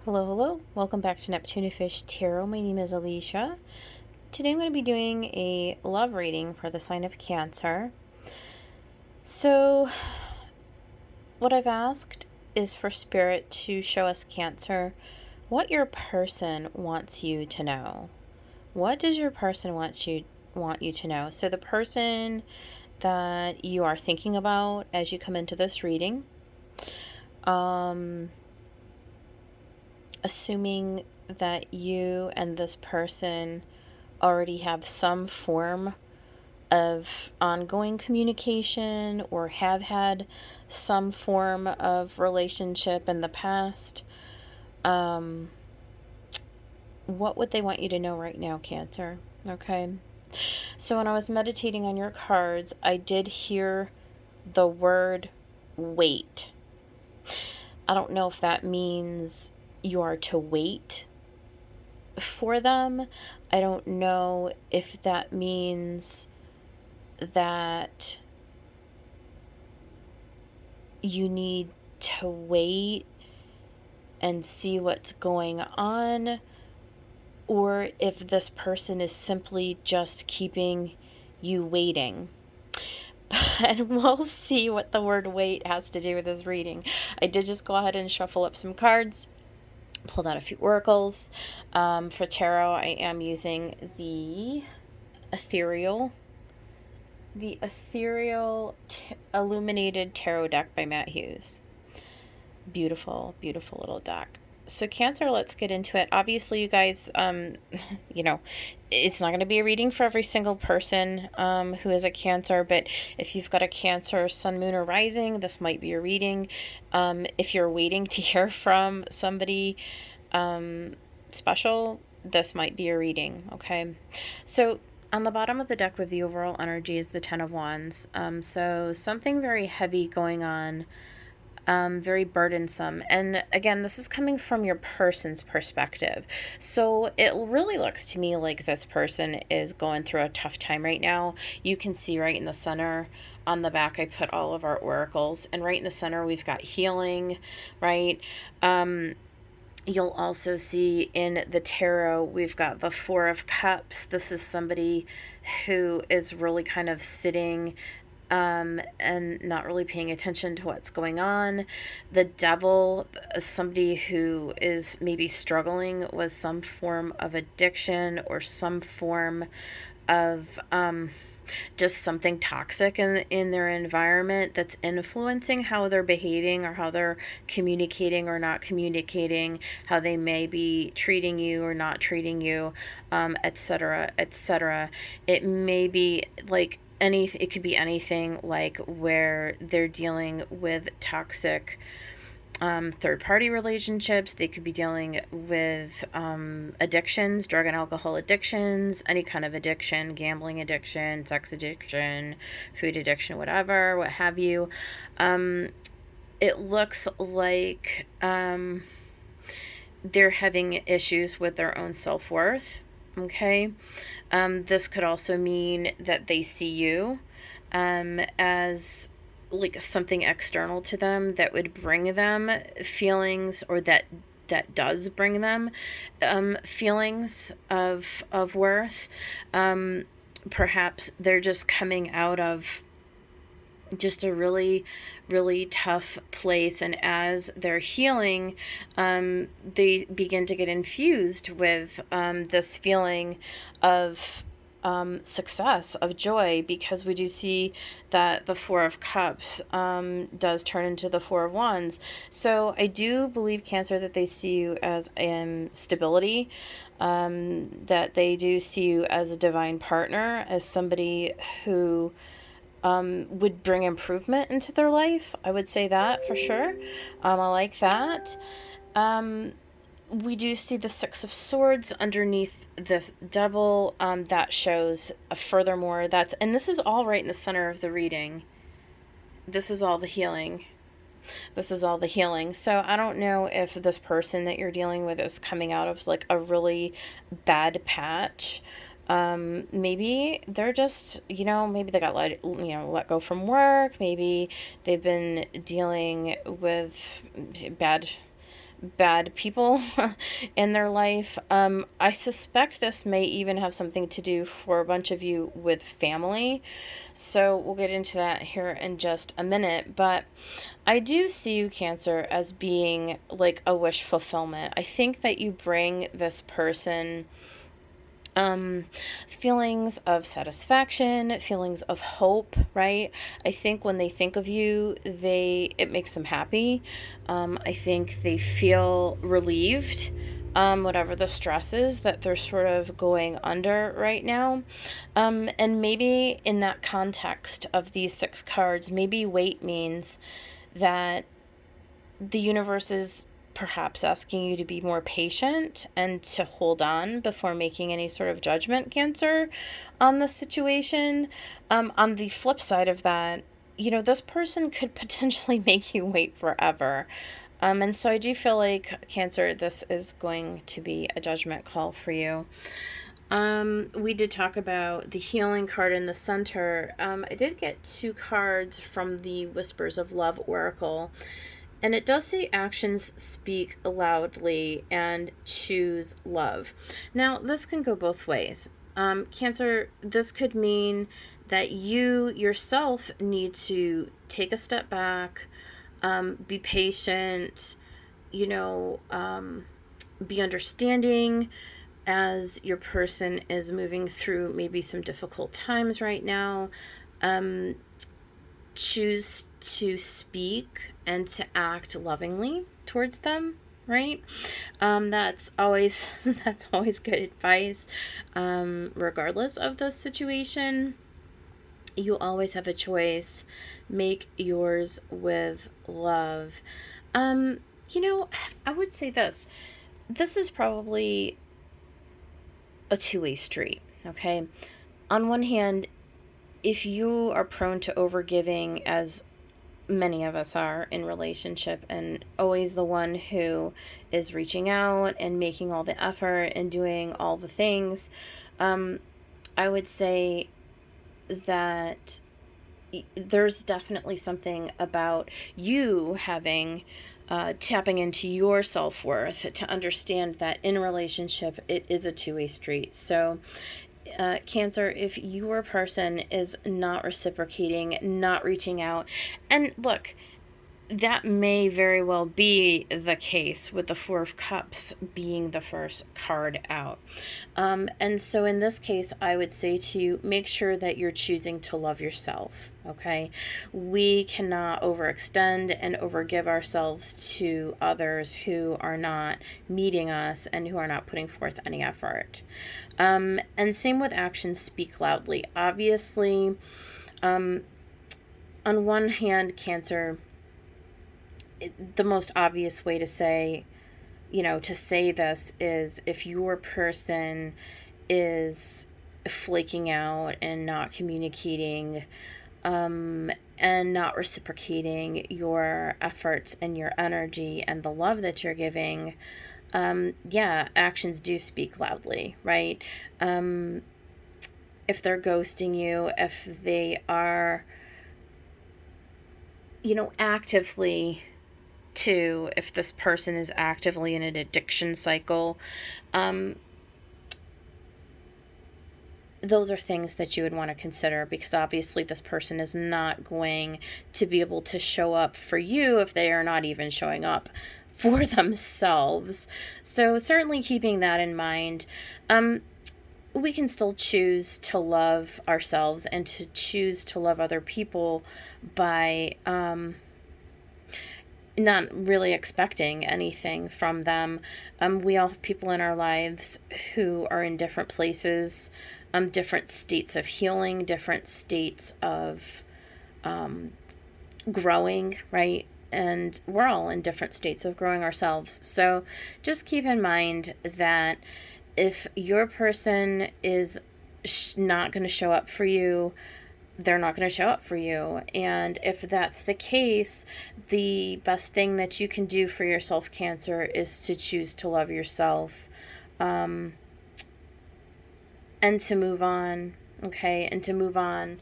Hello, hello. Welcome back to Neptune Fish Tarot. My name is Alicia. Today I'm going to be doing a love reading for the sign of Cancer. So, what I've asked is for Spirit to show us, Cancer, what your person wants you to know. What does your person want you to know? So the person that you are thinking about as you come into this reading, assuming that you and this person already have some form of ongoing communication or have had some form of relationship in the past, what would they want you to know right now, Cancer? Okay. So when I was meditating on your cards, I did hear the word wait. I don't know if that means you are to wait for them. I don't know if that means that you need to wait and see what's going on, or if this person is simply just keeping you waiting. And we'll see what the word wait has to do with this reading. I did just go ahead and shuffle up some cards, pulled out a few oracles. For tarot, I am using the Ethereal Illuminated Tarot deck by Matt Hughes. Beautiful, beautiful little deck. So Cancer, let's get into it. Obviously, you guys, it's not going to be a reading for every single person who is a Cancer, but if you've got a Cancer, Sun, Moon, or Rising, this might be a reading. If you're waiting to hear from somebody special, this might be a reading, okay? So on the bottom of the deck with the overall energy is the Ten of Wands. So something very heavy going on. Very burdensome. And again, this is coming from your person's perspective. So it really looks to me like this person is going through a tough time right now. You can see right in the center on the back, I put all of our oracles, and right in the center, we've got healing, right? You'll also see in the tarot, we've got the Four of Cups. This is somebody who is really kind of sitting and not really paying attention to what's going on. The Devil, somebody who is maybe struggling with some form of addiction or some form of just something toxic in their environment that's influencing how they're behaving or how they're communicating or not communicating, how they may be treating you or not treating you, etc., etc. It may be like it could be anything, like where they're dealing with toxic third-party relationships. They could be dealing with addictions, drug and alcohol addictions, any kind of addiction, gambling addiction, sex addiction, food addiction, whatever, what have you. It looks like they're having issues with their own self-worth. Okay. This could also mean that they see you as like something external to them that would bring them feelings, or that does bring them feelings of worth. Perhaps they're just coming out of just a really, really tough place, and as they're healing, they begin to get infused with this feeling of success, of joy, because we do see that the Four of Cups does turn into the Four of Wands. So I do believe, Cancer, that they see you as stability, that they do see you as a divine partner, as somebody who would bring improvement into their life. I would say that for sure. I like that. We do see the Six of Swords underneath this Devil. That shows furthermore, and this is all right in the center of the reading. This is all the healing. So I don't know if this person that you're dealing with is coming out of like a really bad patch. Maybe they're just, maybe they got let go from work. Maybe they've been dealing with bad people in their life. I suspect this may even have something to do for a bunch of you with family. So we'll get into that here in just a minute. But I do see you, Cancer, as being like a wish fulfillment. I think that you bring this person feelings of satisfaction, feelings of hope, right? I think when they think of you, it makes them happy. I think they feel relieved, whatever the stress is that they're sort of going under right now. And maybe in that context of these 6 cards, maybe wait means that the universe is perhaps asking you to be more patient and to hold on before making any sort of judgment, Cancer, on the situation. On the flip side of that, this person could potentially make you wait forever. And so I do feel like, Cancer, this is going to be a judgment call for you. We did talk about the healing card in the center. I did get 2 cards from the Whispers of Love Oracle. And it does say actions speak loudly and choose love. Now, this can go both ways. Cancer, this could mean that you yourself need to take a step back, be patient, be understanding as your person is moving through maybe some difficult times right now. Choose to speak and to act lovingly towards them, right? That's always good advice. Regardless of the situation, you always have a choice. Make yours with love. I would say this is probably a two-way street, okay? On one hand, if you are prone to overgiving, as many of us are in relationship, and always the one who is reaching out and making all the effort and doing all the things, I would say that there's definitely something about you having tapping into your self-worth to understand that in a relationship it is a two-way street. So Cancer, if your person is not reciprocating, not reaching out, and look, that may very well be the case with the Four of Cups being the first card out. And so in this case, I would say to you, make sure that you're choosing to love yourself, okay? We cannot overextend and overgive ourselves to others who are not meeting us and who are not putting forth any effort. And same with actions speak loudly. Obviously, on one hand, Cancer, the most obvious way to say this is if your person is flaking out and not communicating, and not reciprocating your efforts and your energy and the love that you're giving, actions do speak loudly, right? If they're ghosting you, if they are, actively, if this person is actively in an addiction cycle, those are things that you would want to consider, because obviously this person is not going to be able to show up for you if they are not even showing up for themselves. So certainly keeping that in mind, we can still choose to love ourselves and to choose to love other people by not really expecting anything from them. We all have people in our lives who are in different places, different states of healing, different states of growing, right? And we're all in different states of growing ourselves. So just keep in mind that if your person is not going to show up for you, they're not going to show up for you. And if that's the case, the best thing that you can do for yourself, Cancer, is to choose to love yourself, and to move on, okay? And to move on.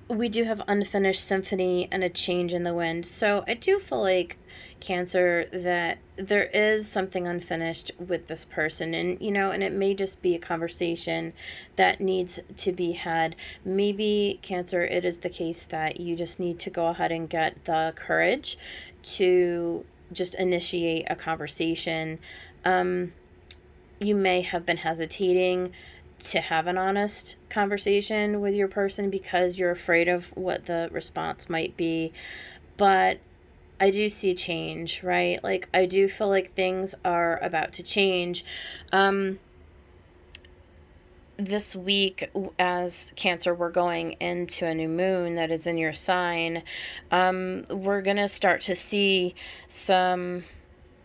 we do have unfinished symphony and a change in the wind. So I do feel like, Cancer, that there is something unfinished with this person, and and it may just be a conversation that needs to be had. Maybe, Cancer, it is the case that you just need to go ahead and get the courage to just initiate a conversation. You may have been hesitating to have an honest conversation with your person because you're afraid of what the response might be. But I do see change, right? Like, I do feel like things are about to change. This week, as Cancer, we're going into a new moon that is in your sign. We're going to start to see some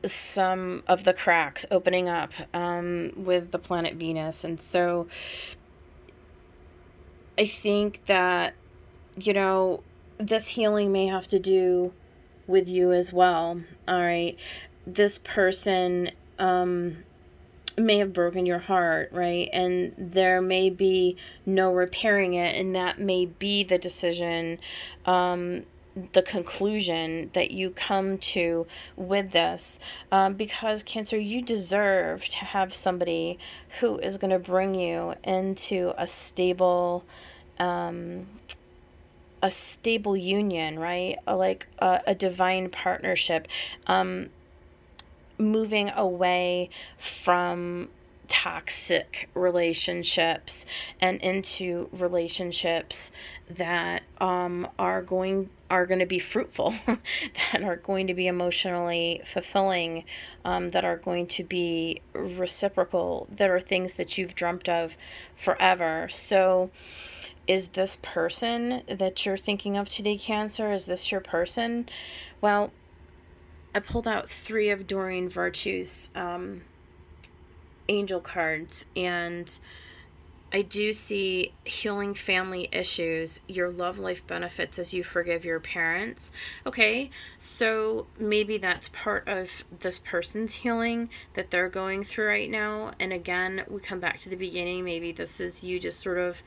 of the cracks opening up with the planet Venus. And so I think that, this healing may have to do with you as well. All right. This person may have broken your heart, right? And there may be no repairing it. And that may be the decision, the conclusion that you come to with this, because, Cancer, you deserve to have somebody who is going to bring you into a stable union, right? Like a divine partnership, moving away from toxic relationships and into relationships that are going to be fruitful, that are going to be emotionally fulfilling, that are going to be reciprocal, that are things that you've dreamt of forever. So is this person that you're thinking of today, Cancer? Is this your person? Well, I pulled out 3 of Doreen Virtue's angel cards, and I do see healing family issues, your love life benefits as you forgive your parents. Okay, so maybe that's part of this person's healing that they're going through right now. And again, we come back to the beginning. Maybe this is you just sort of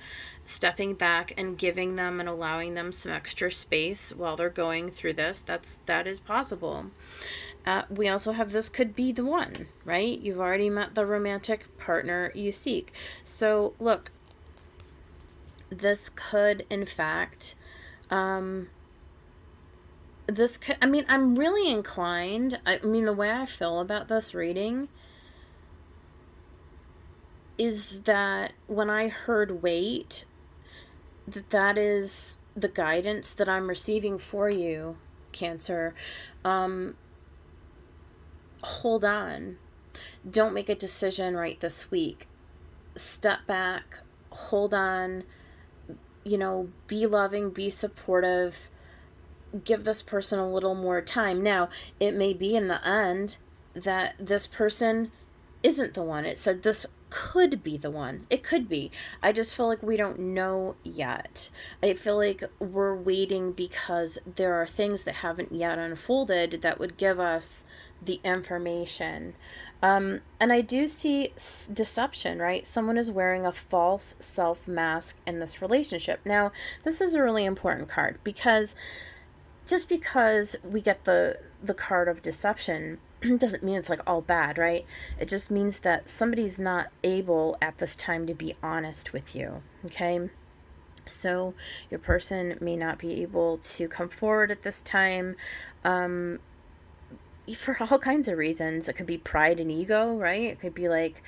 stepping back and giving them and allowing them some extra space while they're going through this. That is possible. We also have, this could be the one, right? You've already met the romantic partner you seek. So look, this could, in fact, I'm really inclined, the way I feel about this reading is that when I heard wait, that is the guidance that I'm receiving for you, Cancer. Hold on. Don't make a decision right this week. Step back, hold on, be loving, be supportive, give this person a little more time. Now, it may be in the end that this person isn't the one. It said this could be the one. It could be. I just feel like we don't know yet. I feel like we're waiting because there are things that haven't yet unfolded that would give us the information. And I do see deception, right? Someone is wearing a false self mask in this relationship. Now, this is a really important card because just because we get the card of deception doesn't mean it's like all bad, right? It just means that somebody's not able at this time to be honest with you, okay? So your person may not be able to come forward at this time, for all kinds of reasons. It could be pride and ego, right? It could be like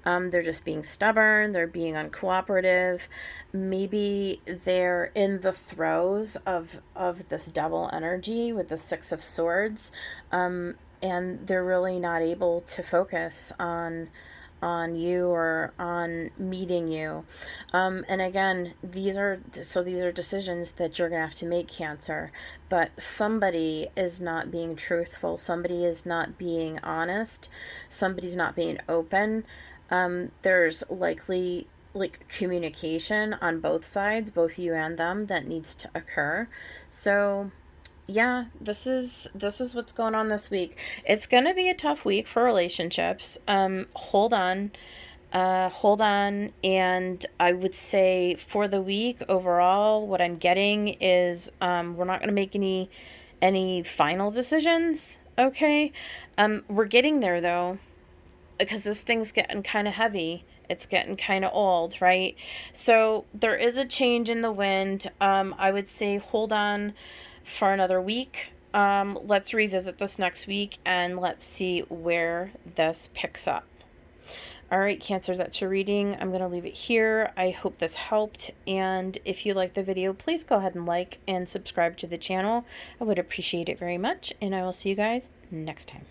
they're just being stubborn, they're being uncooperative. Maybe they're in the throes of this devil energy with the 6 of Swords, and they're really not able to focus on you or on meeting you. And again, these are decisions that you're gonna have to make, Cancer. But somebody is not being truthful, somebody is not being honest, somebody's not being open. There's likely communication on both sides, both you and them, that needs to occur. So yeah, this is what's going on this week. It's going to be a tough week for relationships. Hold on. hold on. And I would say for the week overall, what I'm getting is we're not going to make any final decisions. Okay. We're getting there though, because this thing's getting kind of heavy. It's getting kind of old, right? So there is a change in the wind. I would say hold on for another week. Let's revisit this next week and let's see where this picks up. All right, Cancer, that's your reading. I'm going to leave it here. I hope this helped. And if you liked the video, please go ahead and like and subscribe to the channel. I would appreciate it very much. And I will see you guys next time.